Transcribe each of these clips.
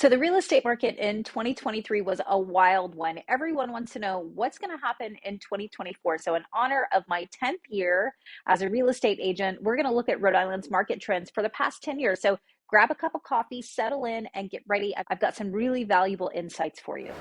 So the real estate market in 2023 was a wild one. Everyone wants to know what's going to happen in 2024. So in honor of my 10th year as a real estate agent, we're going to look at Rhode Island's market trends for the past 10 years. So grab a cup of coffee, settle in, and get ready. I've got some really valuable insights for you.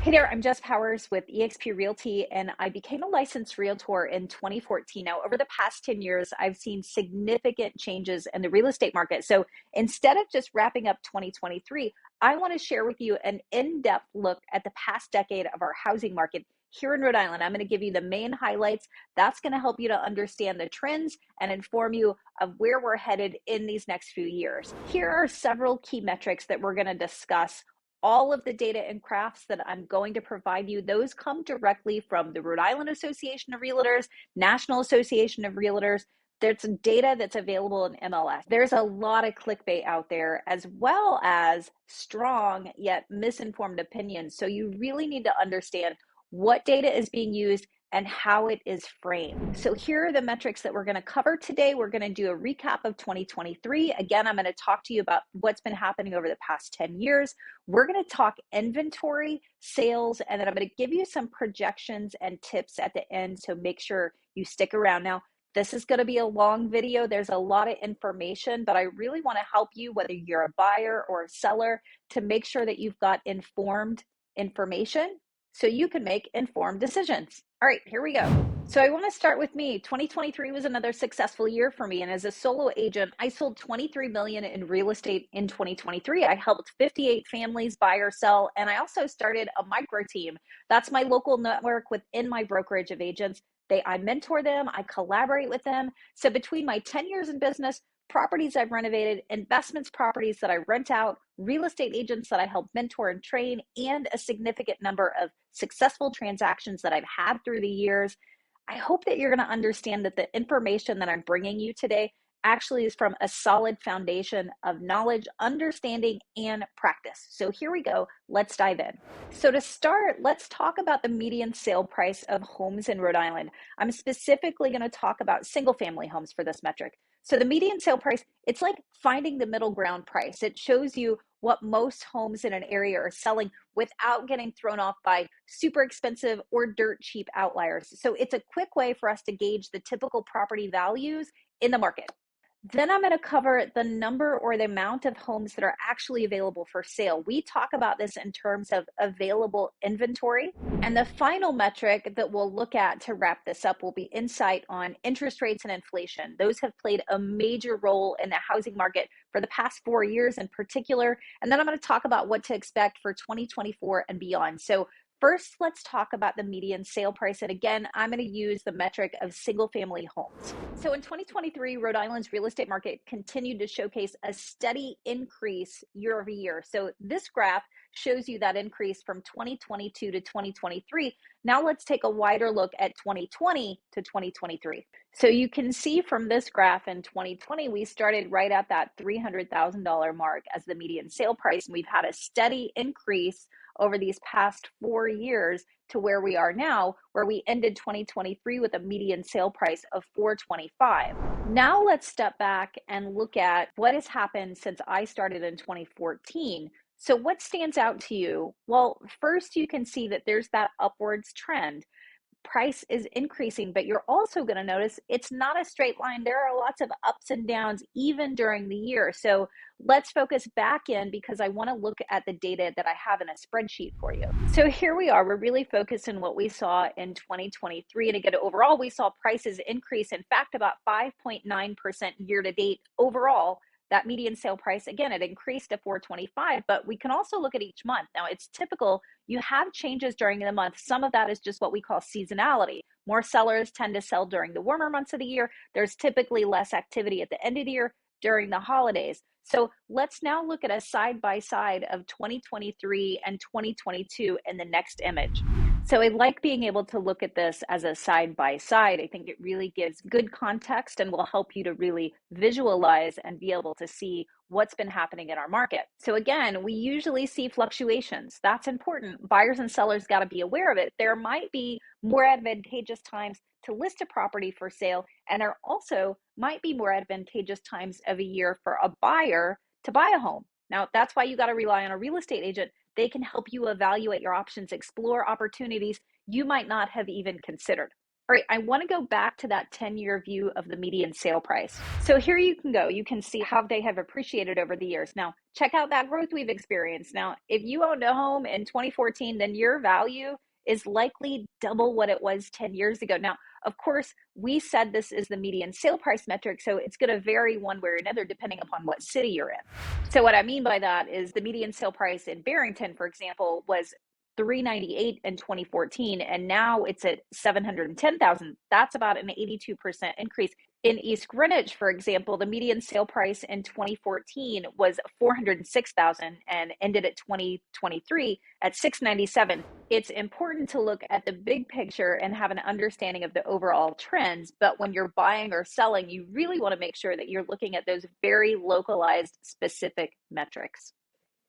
Hey there, I'm Jess Powers with eXp Realty, and I became a licensed realtor in 2014. Now, over the past 10 years, I've seen significant changes in the real estate market. So instead of just wrapping up 2023, I want to share with you an in-depth look at the past decade of our housing market here in Rhode Island. I'm going to give you the main highlights. That's going to help you to understand the trends and inform you of where we're headed in these next few years. Here are several key metrics that we're going to discuss. All of the data and graphs that I'm going to provide you, those come directly from the Rhode Island Association of Realtors, National Association of Realtors. There's data that's available in MLS. There's a lot of clickbait out there, as well as strong yet misinformed opinions. So you really need to understand what data is being used and how it is framed. So here are the metrics that we're going to cover today. We're going to do a recap of 2023. Again, I'm going to talk to you about what's been happening over the past 10 years. We're going to talk inventory, sales, and then I'm going to give you some projections and tips at the end. So make sure you stick around. Now, this is going to be a long video. There's a lot of information, but I really want to help you, whether you're a buyer or a seller, to make sure that you've got informed information so you can make informed decisions. All right, here we go. So I want to start with me. 2023 was another successful year for me. And as a solo agent, I sold $23 million in real estate in 2023. I helped 58 families buy or sell. And I also started a micro team. That's my local network within my brokerage of agents. I mentor them, I collaborate with them. So between my 10 years in business, properties I've renovated, investments properties that I rent out, real estate agents that I help mentor and train, and a significant number of successful transactions that I've had through the years, I hope that you're going to understand that the information that I'm bringing you today actually is from a solid foundation of knowledge, understanding, and practice. So here we go. Let's dive in. So to start, let's talk about the median sale price of homes in Rhode Island. I'm specifically going to talk about single family homes for this metric. So the median sale price, it's like finding the middle ground price. It shows you what most homes in an area are selling without getting thrown off by super expensive or dirt cheap outliers. So it's a quick way for us to gauge the typical property values in the market. Then I'm going to cover the number or the amount of homes that are actually available for sale. We talk about this in terms of available inventory. And the final metric that we'll look at to wrap this up will be insight on interest rates and inflation. Those have played a major role in the housing market for the past 4 years in particular. And then I'm going to talk about what to expect for 2024 and beyond. So first, let's talk about the median sale price. And again, I'm going to use the metric of single family homes. So in 2023, Rhode Island's real estate market continued to showcase a steady increase year over year. So this graph shows you that increase from 2022 to 2023. Now let's take a wider look at 2020 to 2023. So you can see from this graph in 2020, we started right at that $300,000 mark as the median sale price. And we've had a steady increase over these past 4 years to where we are now, where we ended 2023 with a median sale price of $425. Now let's step back and look at what has happened since I started in 2014. So what stands out to you? Well, first you can see that there's that upwards trend. Price is increasing, but you're also going to notice it's not a straight line. There are lots of ups and downs even during the year. So let's focus back in because I want to look at the data that I have in a spreadsheet for you. So here we are. We're really focused on what we saw in 2023. And again, overall, we saw prices increase, in fact, about 5.9% year to date overall. That median sale price, again, it increased to $425, but we can also look at each month. Now, it's typical. You have changes during the month. Some of that is just what we call seasonality. More sellers tend to sell during the warmer months of the year. There's typically less activity at the end of the year during the holidays. So let's now look at a side-by-side of 2023 and 2022 in the next image. So I like being able to look at this as a side-by-side. I think it really gives good context and will help you to really visualize and be able to see what's been happening in our market. So again, we usually see fluctuations. That's important. Buyers and sellers got to be aware of it. There might be more advantageous times to list a property for sale, and there also might be more advantageous times of a year for a buyer to buy a home. Now, that's why you got to rely on a real estate agent. They can help you evaluate your options, explore opportunities you might not have even considered. All right, I want to go back to that 10-year view of the median sale price. So here you can go. You can see how they have appreciated over the years. Now, check out that growth we've experienced. Now, if you owned a home in 2014, then your value is likely double what it was 10 years ago. Now, of course, we said this is the median sale price metric, so it's going to vary one way or another depending upon what city you're in. So what I mean by that is the median sale price in Barrington, for example, was $398 in 2014, and now it's at $710,000. That's about an 82% increase. In East Greenwich, for example, the median sale price in 2014 was $406,000 and ended at 2023 at $697. It's important to look at the big picture and have an understanding of the overall trends, but when you're buying or selling, you really want to make sure that you're looking at those very localized, specific metrics.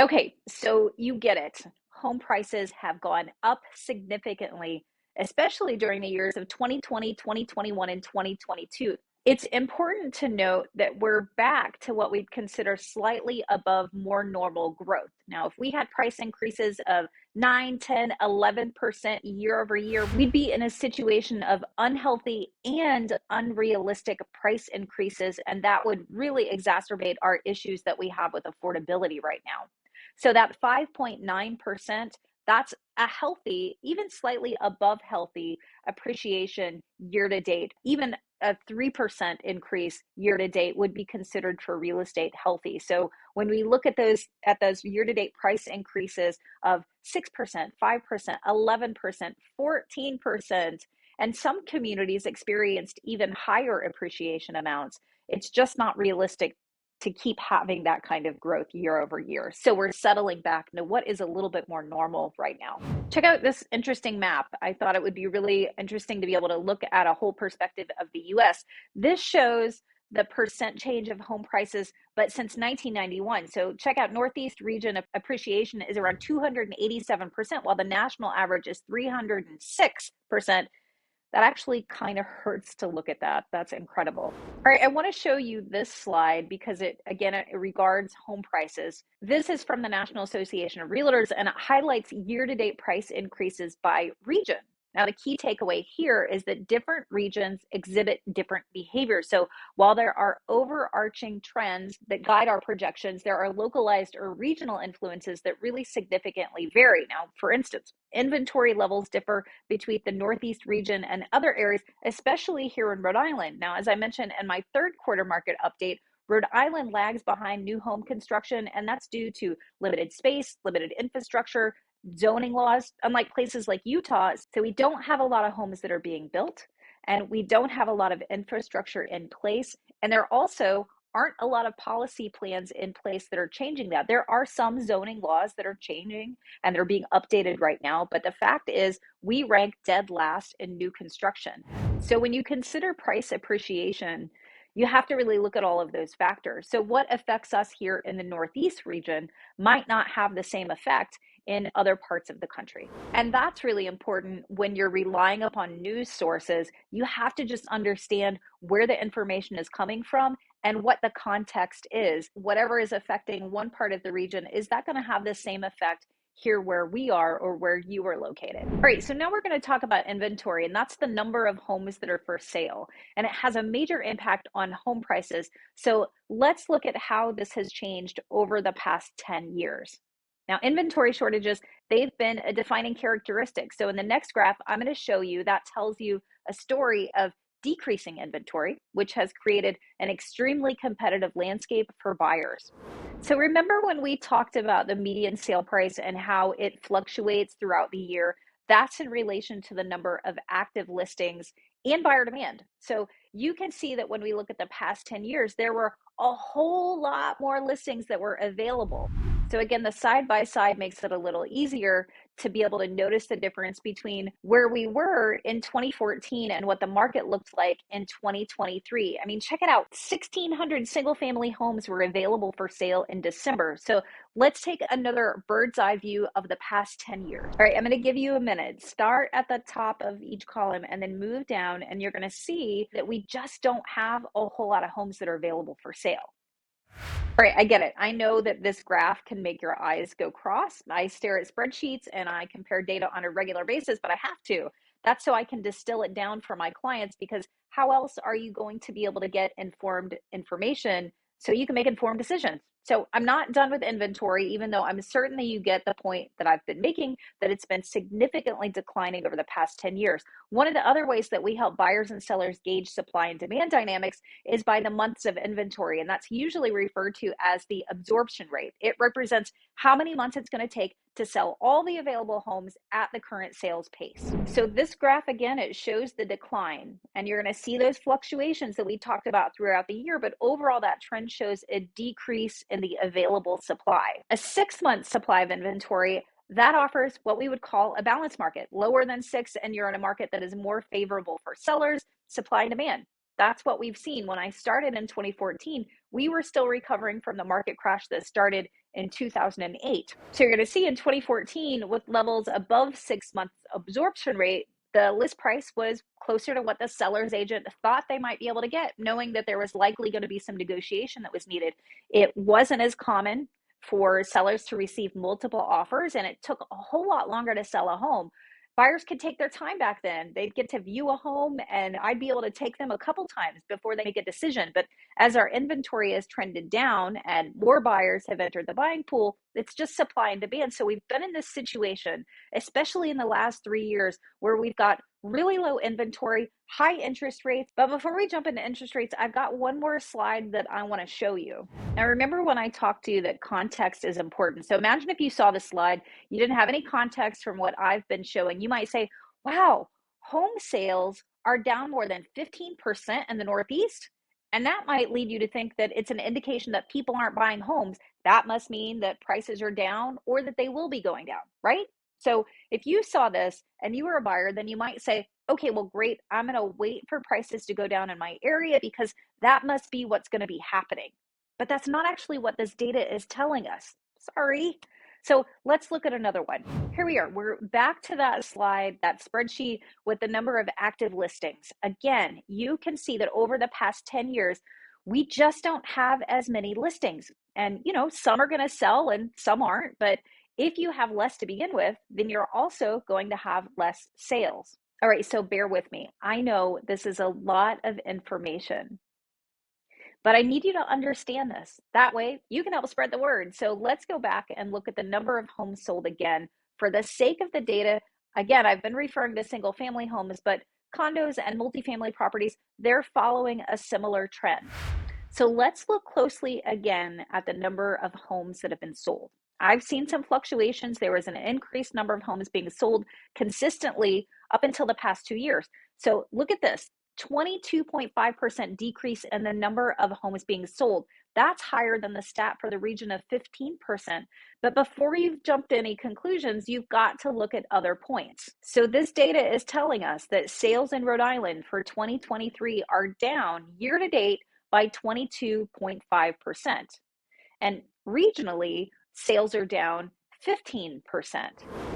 Okay, so you get it. Home prices have gone up significantly, especially during the years of 2020, 2021, and 2022. It's important to note that we're back to what we'd consider slightly above more normal growth. Now, if we had price increases of 9, 10, 11% year over year, we'd be in a situation of unhealthy and unrealistic price increases, and that would really exacerbate our issues that we have with affordability right now. So that 5.9%, that's a healthy, even slightly above healthy appreciation year to date. Even a 3% increase year to date would be considered for real estate healthy. So when we look at those year to date price increases of 6%, 5%, 11%, 14%, and some communities experienced even higher appreciation amounts, it's just not realistic to keep having that kind of growth year over year. So we're settling back into what is a little bit more normal right now. Check out this interesting map. I thought it would be really interesting to be able to look at a whole perspective of the US. This shows the percent change of home prices, but since 1991. So check out Northeast region appreciation is around 287%, while the national average is 306%. That actually kind of hurts to look at that. That's incredible. All right, I want to show you this slide because it regards home prices. This is from the National Association of Realtors, and it highlights year-to-date price increases by region. Now, the key takeaway here is that different regions exhibit different behaviors. So while there are overarching trends that guide our projections, there are localized or regional influences that really significantly vary. Now, for instance, inventory levels differ between the Northeast region and other areas, especially here in Rhode Island. Now, as I mentioned in my third quarter market update, Rhode Island lags behind new home construction, and that's due to limited space, limited infrastructure, zoning laws, unlike places like Utah. So we don't have a lot of homes that are being built, and we don't have a lot of infrastructure in place. And there also aren't a lot of policy plans in place that are changing that. There are some zoning laws that are changing and they're being updated right now, but the fact is we rank dead last in new construction. So when you consider price appreciation, you have to really look at all of those factors. So what affects us here in the Northeast region might not have the same effect in other parts of the country. And that's really important when you're relying upon news sources. You have to just understand where the information is coming from and what the context is. Whatever is affecting one part of the region, is that going to have the same effect here where we are or where you are located? All right, so now we're going to talk about inventory, and that's the number of homes that are for sale, and it has a major impact on home prices. So let's look at how this has changed over the past 10 years. Now, inventory shortages, they've been a defining characteristic. So in the next graph, I'm going to show you that tells you a story of decreasing inventory, which has created an extremely competitive landscape for buyers. So remember when we talked about the median sale price and how it fluctuates throughout the year? That's in relation to the number of active listings and buyer demand. So you can see that when we look at the past 10 years, there were a whole lot more listings that were available. So again, the side by side makes it a little easier to be able to notice the difference between where we were in 2014 and what the market looked like in 2023. I mean, check it out. 1,600 single family homes were available for sale in December. So let's take another bird's eye view of the past 10 years. All right, I'm going to give you a minute. Start at the top of each column and then move down, and you're going to see that we just don't have a whole lot of homes that are available for sale. All right, I get it. I know that this graph can make your eyes go cross. I stare at spreadsheets and I compare data on a regular basis, but I have to. That's so I can distill it down for my clients, because how else are you going to be able to get informed information so you can make informed decisions? So I'm not done with inventory, even though I'm certain that you get the point that I've been making, that it's been significantly declining over the past 10 years. One of the other ways that we help buyers and sellers gauge supply and demand dynamics is by the months of inventory, and that's usually referred to as the absorption rate. It represents how many months it's going to take to sell all the available homes at the current sales pace. So this graph, again, it shows the decline, and you're going to see those fluctuations that we talked about throughout the year, but overall that trend shows a decrease in the available supply. A 6-month supply of inventory, that offers what we would call a balanced market, lower than 6, and you're in a market that is more favorable for sellers, supply and demand. That's what we've seen. When I started in 2014, we were still recovering from the market crash that started in 2008. So you're going to see in 2014, with levels above 6 months absorption rate, the list price was closer to what the seller's agent thought they might be able to get, knowing that there was likely going to be some negotiation that was needed. It wasn't as common for sellers to receive multiple offers, and it took a whole lot longer to sell a home. Buyers could take their time back then. They'd get to view a home, and I'd be able to take them a couple times before they make a decision. But as our inventory has trended down and more buyers have entered the buying pool, it's just supply and demand. So we've been in this situation, especially in the last 3 years, where we've got really low inventory, high interest rates. But before we jump into interest rates, I've got one more slide that I want to show you. Now, remember when I talked to you that context is important. So imagine if you saw the slide, you didn't have any context from what I've been showing. You might say, wow, home sales are down more than 15% in the Northeast. And that might lead you to think that it's an indication that people aren't buying homes. That must mean that prices are down or that they will be going down, right? So if you saw this and you were a buyer, then you might say, okay, well, great. I'm going to wait for prices to go down in my area because that must be what's going to be happening. But that's not actually what this data is telling us. Sorry. So let's look at another one. Here we are. We're back to that slide, that spreadsheet with the number of active listings. Again, you can see that over the past 10 years, we just don't have as many listings. And, some are going to sell and some aren't. But if you have less to begin with, then you're also going to have less sales. All right, so bear with me. I know this is a lot of information, but I need you to understand this. That way you can help spread the word. So let's go back and look at the number of homes sold again. For the sake of the data, again, I've been referring to single family homes, but condos and multifamily properties, they're following a similar trend. So let's look closely again at the number of homes that have been sold. I've seen some fluctuations. There was an increased number of homes being sold consistently up until the past 2 years. So look at this. 22.5% decrease in the number of homes being sold. That's higher than the stat for the region of 15%. But before you've jumped to any conclusions, you've got to look at other points. So this data is telling us that sales in Rhode Island for 2023 are down year to date by 22.5%. And regionally, sales are down 15%.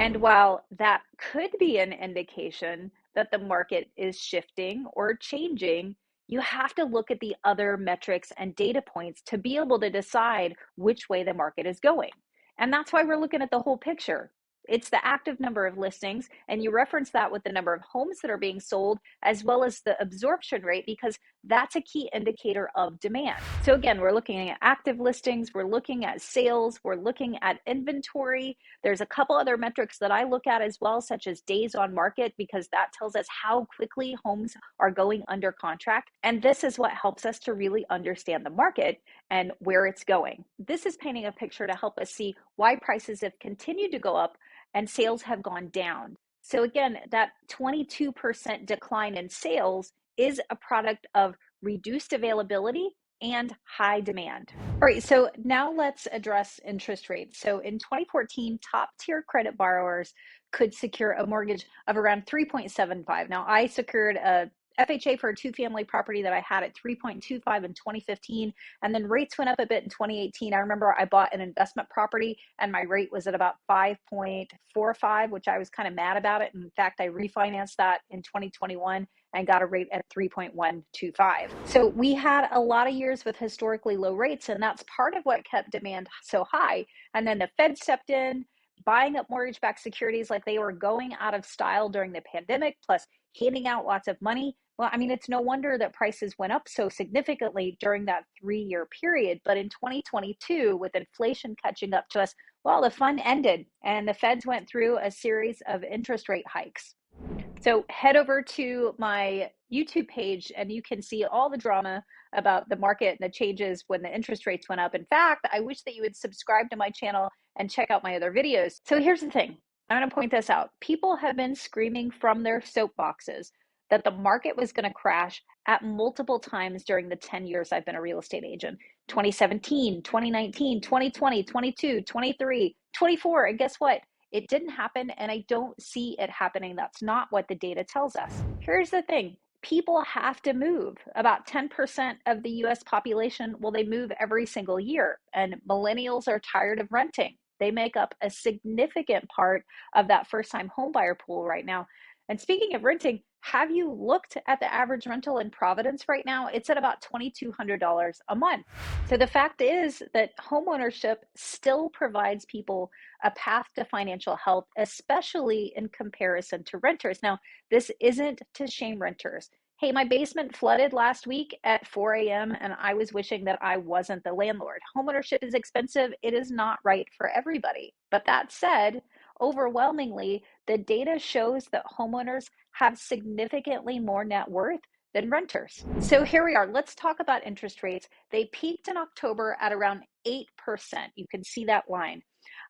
And while that could be an indication that the market is shifting or changing, you have to look at the other metrics and data points to be able to decide which way the market is going. And that's why we're looking at the whole picture. It's the active number of listings, and you reference that with the number of homes that are being sold, as well as the absorption rate, because that's a key indicator of demand. So again, we're looking at active listings, we're looking at sales, we're looking at inventory. There's a couple other metrics that I look at as well, such as days on market, because that tells us how quickly homes are going under contract. And this is what helps us to really understand the market and where it's going. This is painting a picture to help us see why prices have continued to go up and sales have gone down. So again, that 22% decline in sales is a product of reduced availability and high demand. All right, so now let's address interest rates. So in 2014, top tier credit borrowers could secure a mortgage of around 3.75. Now, I secured a FHA for a two-family property that I had at 3.25 in 2015, and then rates went up a bit in 2018. I remember I bought an investment property and my rate was at about 5.45, which I was kind of mad about it. In fact, I refinanced that in 2021 and got a rate at 3.125. So we had a lot of years with historically low rates, and that's part of what kept demand so high. And then the Fed stepped in, buying up mortgage-backed securities like they were going out of style during the pandemic, plus handing out lots of money. Well, I mean, it's no wonder that prices went up so significantly during that 3-year period. But in 2022, with inflation catching up to us, well, the fun ended and the Feds went through a series of interest rate hikes. So head over to my YouTube page and you can see all the drama about the market and the changes when the interest rates went up. In fact, I wish that you would subscribe to my channel and check out my other videos. So here's the thing. I'm going to point this out. People have been screaming from their soapboxes that the market was going to crash at multiple times during the 10 years I've been a real estate agent. 2017, 2019, 2020, 22, 23, 24. And guess what? It didn't happen, and I don't see it happening. That's not what the data tells us. Here's the thing. People have to move. About 10% of the US population, well, they move every single year, and millennials are tired of renting. They make up a significant part of that first-time homebuyer pool right now. And speaking of renting, have you looked at the average rental in Providence right now? It's at about $2,200 a month. So the fact is that homeownership still provides people a path to financial health, especially in comparison to renters. Now, this isn't to shame renters. Hey, my basement flooded last week at 4 a.m. and I was wishing that I wasn't the landlord. Homeownership is expensive. It is not right for everybody. But that said, overwhelmingly, the data shows that homeowners have significantly more net worth than renters. So here we are. Let's talk about interest rates. They peaked in October at around 8%. You can see that line.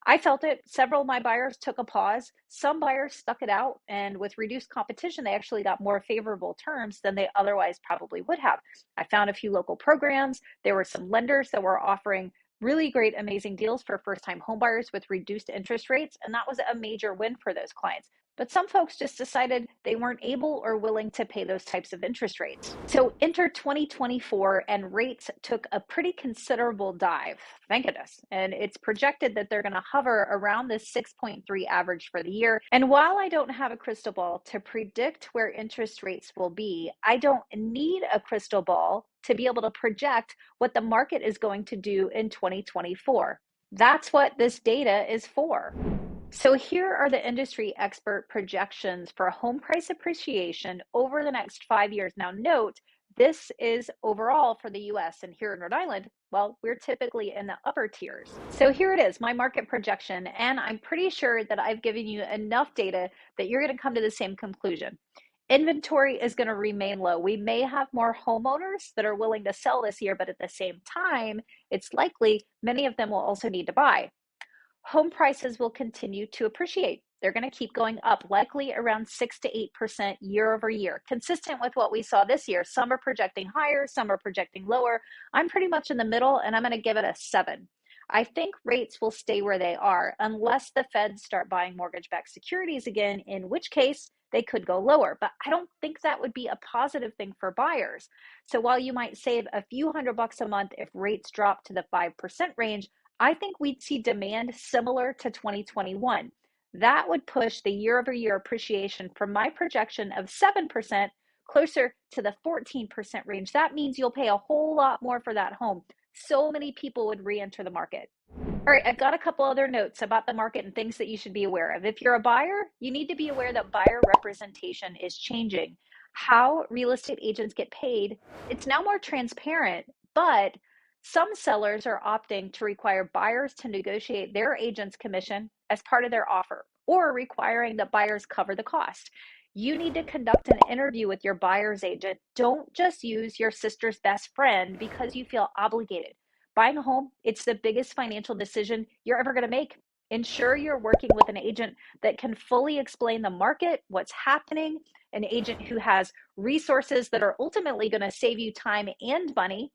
I felt it. Several of my buyers took a pause. Some buyers stuck it out, and with reduced competition, they actually got more favorable terms than they otherwise probably would have. I found a few local programs. There were some lenders that were offering really great, amazing deals for first-time homebuyers with reduced interest rates, and that was a major win for those clients. But some folks just decided they weren't able or willing to pay those types of interest rates. So enter 2024 and rates took a pretty considerable dive, thank goodness. And it's projected that they're going to hover around this 6.3 average for the year. And while I don't have a crystal ball to predict where interest rates will be, I don't need a crystal ball to be able to project what the market is going to do in 2024. That's what this data is for. So here are the industry expert projections for home price appreciation over the next 5 years. Now note, this is overall for the US, and here in Rhode Island, well, we're typically in the upper tiers. So here it is, my market projection, and I'm pretty sure that I've given you enough data that you're going to come to the same conclusion. Inventory is going to remain low. We may have more homeowners that are willing to sell this year, but at the same time, it's likely many of them will also need to buy. Home prices will continue to appreciate. They're going to keep going up, likely around 6 to 8% year over year, consistent with what we saw this year. Some are projecting higher, some are projecting lower. I'm pretty much in the middle, and I'm going to give it a 7. I think rates will stay where they are unless the Feds start buying mortgage-backed securities again, in which case they could go lower. But I don't think that would be a positive thing for buyers. So while you might save a few $100 a month if rates drop to the 5% range, I think we'd see demand similar to 2021. That would push the year-over-year appreciation from my projection of 7% closer to the 14% range. That means you'll pay a whole lot more for that home. So many people would re-enter the market. All right, I've got a couple other notes about the market and things that you should be aware of. If you're a buyer, you need to be aware that buyer representation is changing. How real estate agents get paid, it's now more transparent, but some sellers are opting to require buyers to negotiate their agent's commission as part of their offer, or requiring that buyers cover the cost. You need to conduct an interview with your buyer's agent. Don't just use your sister's best friend because you feel obligated. Buying a home, it's the biggest financial decision you're ever going to make. Ensure you're working with an agent that can fully explain the market, what's happening, an agent who has resources that are ultimately going to save you time and money.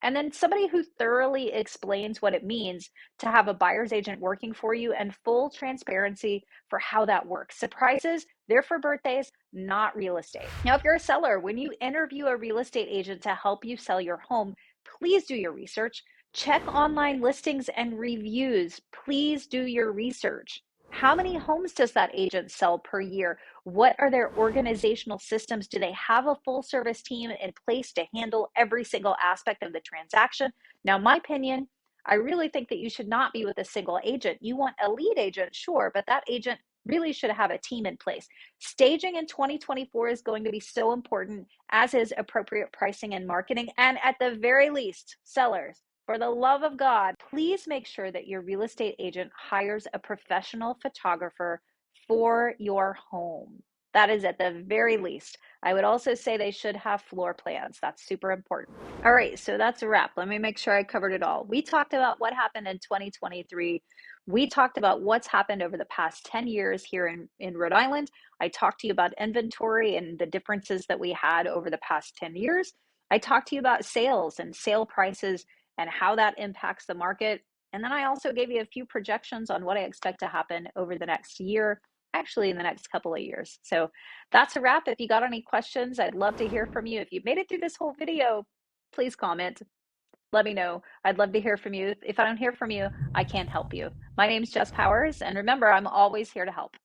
And then somebody who thoroughly explains what it means to have a buyer's agent working for you and full transparency for how that works. Surprises, they're for birthdays, not real estate. Now, if you're a seller, when you interview a real estate agent to help you sell your home, please do your research. Check online listings and reviews. Please do your research. How many homes does that agent sell per year? What are their organizational systems? Do they have a full service team in place to handle every single aspect of the transaction? Now, my opinion, I really think that you should not be with a single agent. You want a lead agent, sure, but that agent really should have a team in place. Staging in 2024 is going to be so important, as is appropriate pricing and marketing. And at the very least, sellers, for the love of God, please make sure that your real estate agent hires a professional photographer for your home. That is at the very least. I would also say they should have floor plans. That's super important. All right, so that's a wrap. Let me make sure I covered it all. We talked about what happened in 2023. We talked about what's happened over the past 10 years here in Rhode Island. I talked to you about inventory and the differences that we had over the past 10 years. I talked to you about sales and sale prices and how that impacts the market. And then I also gave you a few projections on what I expect to happen over the next year, actually in the next couple of years. So that's a wrap. If you got any questions, I'd love to hear from you. If you made it through this whole video, please comment. Let me know. I'd love to hear from you. If I don't hear from you, I can't help you. My name's Jess Powers, and remember, I'm always here to help.